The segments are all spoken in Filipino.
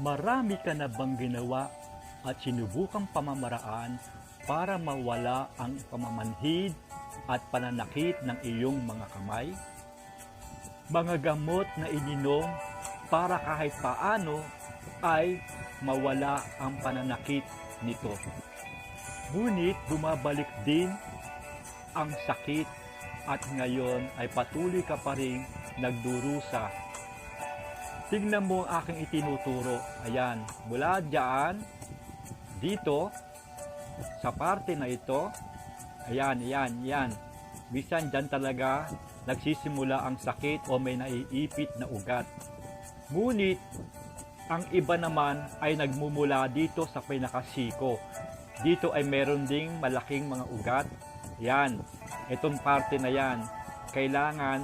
Marami ka na bang ginawa at sinubukang pamamaraan para mawala ang pamamanhid at pananakit ng iyong mga kamay? Mga gamot na ininom para kahit paano ay mawala ang pananakit nito. Ngunit bumabalik din ang sakit at ngayon ay patuloy ka pa rin nagdurusa. Tingnan mo ang aking itinuturo. Ayan, mula dyan, dito, sa parte na ito, ayan. Bisan dyan talaga nagsisimula ang sakit o may naiipit na ugat. Ngunit, ang iba naman ay nagmumula dito sa pinakasiko. Dito ay meron ding malaking mga ugat. Yan, itong parte na yan. Kailangan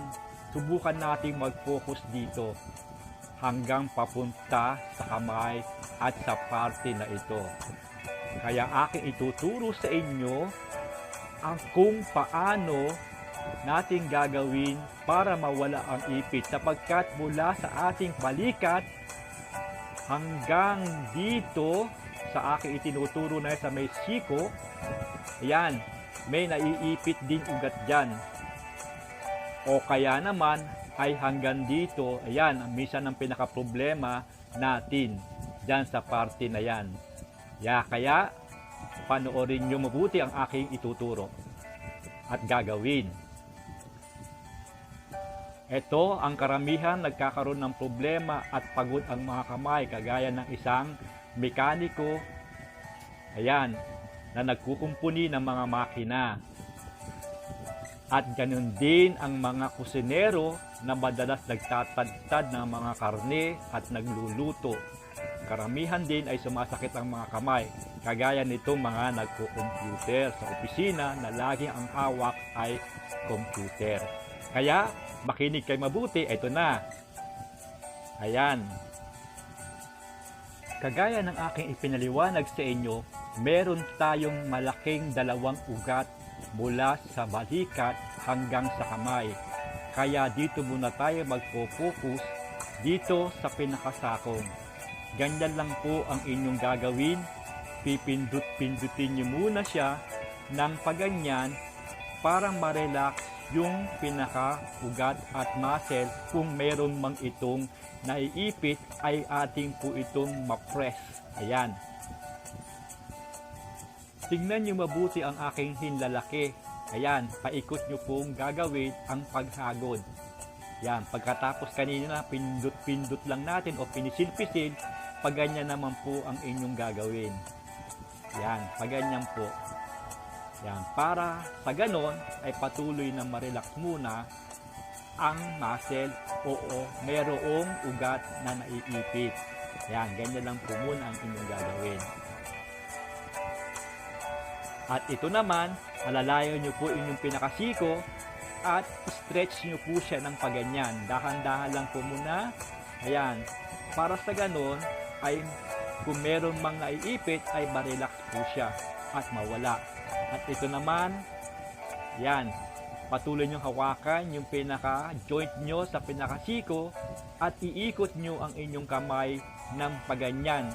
subukan nating mag-focus dito hanggang papunta sa kamay at sa parte na ito. Kaya aking ituturo sa inyo ang kung paano natin gagawin para mawala ang ipit, sapagkat mula sa ating balikat hanggang dito sa aking itinuturo na sa may siko, ayan, may naiipit din ugat dyan. O kaya naman ay hanggang dito, ayan, minsan ang pinaka-problema natin dyan sa parte na yan. Kaya, panoorin nyo mabuti ang aking ituturo at gagawin. Ito ang karamihan nagkakaroon ng problema at pagod ang mga kamay, kagaya ng isang mekaniko, ayan, na nagkukumpuni ng mga makina. At ganun din ang mga kusinero na madalas nagtatadtad ng mga karne at nagluluto. Karamihan din ay sumasakit ang mga kamay, kagaya nitong mga nagko-computer sa opisina na laging ang hawak ay computer. Kaya, makinig kayo mabuti, ito na. Ayan. Kagaya ng aking ipinaliwanag sa inyo, meron tayong malaking dalawang ugat mula sa balikat hanggang sa kamay. Kaya dito muna tayo magpo-focus dito sa pinakasakong. Ganyan lang po ang inyong gagawin. Pipindut-pindutin nyo muna siya ng paganyan para ma-relax yung pinaka-ugat at muscle. Kung meron mang itong naiipit ay ating po itong ma-press. Ayan. Tingnan nyo mabuti ang aking hinlalaki. Ayan, paikot nyo pong gagawin ang paghagod. Yan, pagkatapos kanina pindut-pindut lang natin o pinisil-pisil, paganyan naman po ang inyong gagawin. Yan, paganyan po. Yan, para sa ganon ay patuloy na ma-relax muna ang muscle o mayroong ugat na naiipit. Yan, ganyan lang po muna ang inyong gagawin. At ito naman, alalayo nyo po inyong pinakasiko at stretch nyo po siya ng paganyan. Dahan-dahan lang po muna. Ayan, para sa ganon ay kung meron mang naiipit ay ma-relax po siya at mawala. At ito naman, yan, patuloy nyo hawakan yung pinaka-joint nyo sa pinakasiko at iikot nyo ang inyong kamay ng paganyan,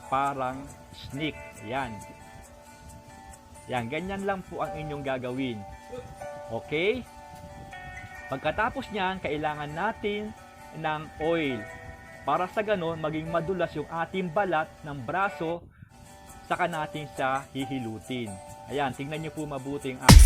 parang snake. Yan. Yan, ganyan lang po ang inyong gagawin. Okay? Pagkatapos niyan, kailangan natin ng oil. Para sa ganon, maging madulas yung ating balat ng braso, saka natin sa hihilutin. Ayan, tingnan nyo po mabuti ang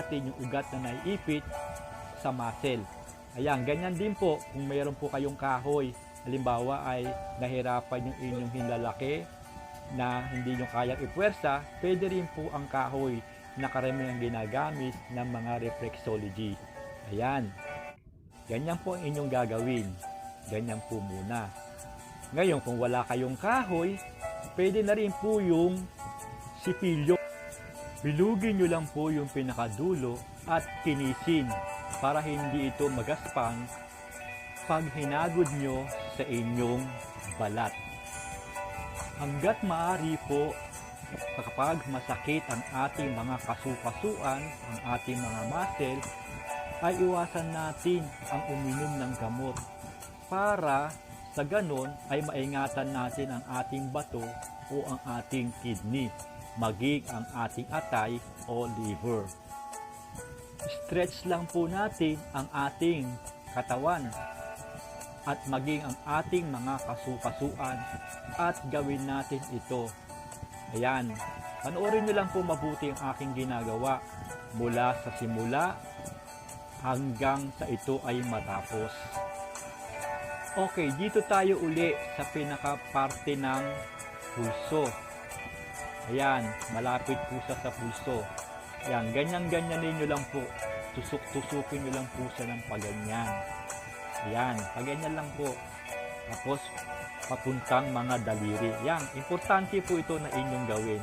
natin yung ugat na naiipit sa muscle. Ayan, ganyan din po kung mayroon po kayong kahoy. Halimbawa ay nahirapan yung inyong hinlalaki na hindi nyo kayang ipwersa, pwede rin po ang kahoy na karamihan ginagamit ng mga reflexology. Ayan, ganyan po ang inyong gagawin. Ganyan po muna. Ngayon, kung wala kayong kahoy, pwede na rin po yung sipilyo. Bilugin nyo lang po yung pinakadulo at kinisin para hindi ito magaspang pag hinagod nyo sa inyong balat. Hanggat maaari po, kapag masakit ang ating mga kasukasuan, ang ating mga muscle, ay iwasan natin ang uminom ng gamot para sa ganon ay maingatan natin ang ating bato o ang ating kidney, maging ang ating atay o liver. Stretch lang po natin ang ating katawan at maging ang ating mga kasukasuan at gawin natin ito. Ayan, panoorin nyo lang po mabuti ang aking ginagawa mula sa simula hanggang sa ito ay matapos. Okay, dito tayo uli sa pinakaparte ng pulso. Ayan, malapit po sa pulso. Ayan, ganyan-ganyan ninyo lang po. Tusuk-tusukin nyo lang po siya ng paganyan. Ayan, paganyan lang po. Tapos, papuntang mga daliri. Ayan, importante po ito na inyong gawin.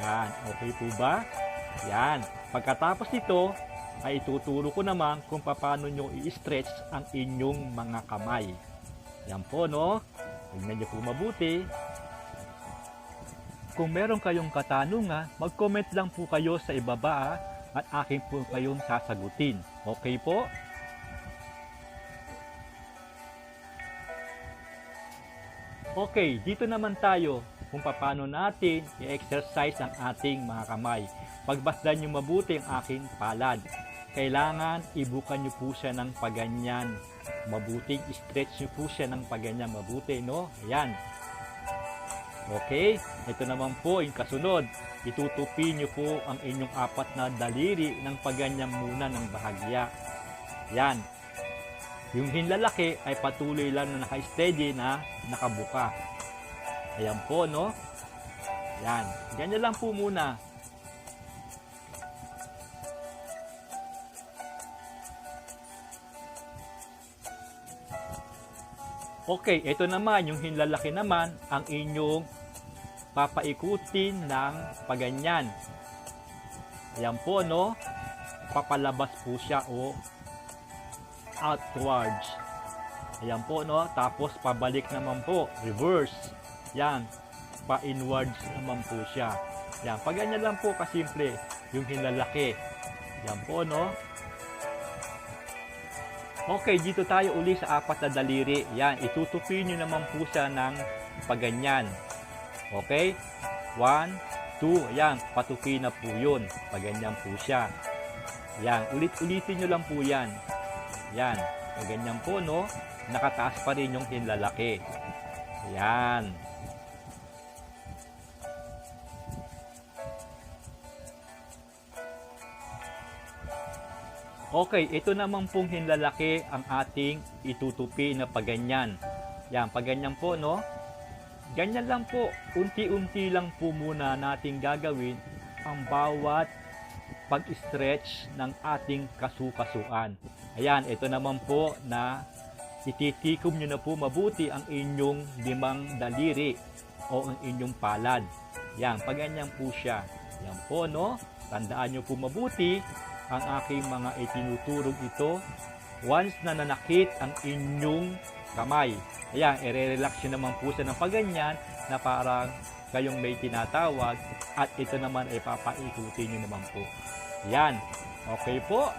Ayan, okay po ba? Ayan, pagkatapos nito, ay ituturo ko naman kung paano nyo i-stretch ang inyong mga kamay. Ayan po, no? Tignan nyo po mabuti. Kung meron kayong katanungan, mag-comment lang po kayo sa ibaba at akin po kayong sasagutin. Okay po? Okay, dito naman tayo kung paano natin i-exercise ang ating mga kamay. Pagbasdan nyo mabuti ang aking palad. Kailangan ibukan nyo po siya ng paganyan. Mabuting stretch nyo po siya ng paganyan mabuti, no? Ayan. Okay, ito naman po yung kasunod. Itutupi nyo po ang inyong apat na daliri ng paganyan muna ng bahagya. Yan. Yung hinlalaki ay patuloy lang na naka-steady na nakabuka. Ayan po, no? Yan. Ganyan lang po muna. Okay, ito naman, yung hinlalaki naman, ang inyong papaikutin ng paganyan. Ayan po, no? Papalabas po siya o outwards. Ayan po, no? Tapos pabalik naman po, reverse. Yan, pa-inwards naman po siya. Yan, paganyan lang po kasimple yung hinlalaki. Yan po, no? Okay, dito tayo uli sa apat na daliri. Yan, itutupi nyo naman po siya ng paganyan. Okay? 1, 2, yan, patupi na po yun. Paganyan po siya. Yan, ulit-ulitin nyo lang po yan. Yan, paganyan po, no? Nakataas pa rin yung hinlalaki. Yan. Okay, ito naman pong hinlalaki ang ating itutupi na paganyan. Yan, paganyan po, no? Ganyan lang po, unti-unti lang po muna nating gagawin ang bawat pag-stretch ng ating kasukasuan. Ayan, ito naman po na ititikom nyo na po mabuti ang inyong 5 daliri o ang inyong palad. Yan, paganyan po siya. Yan po, no? Tandaan nyo po mabuti ang aking mga itinuturog ito once na nanakit ang inyong kamay. Ayan, i-relax nyo naman po siya ng paganyan na parang kayong may tinatawag at ito naman ay papaikutin nyo naman po. Yan, okay po.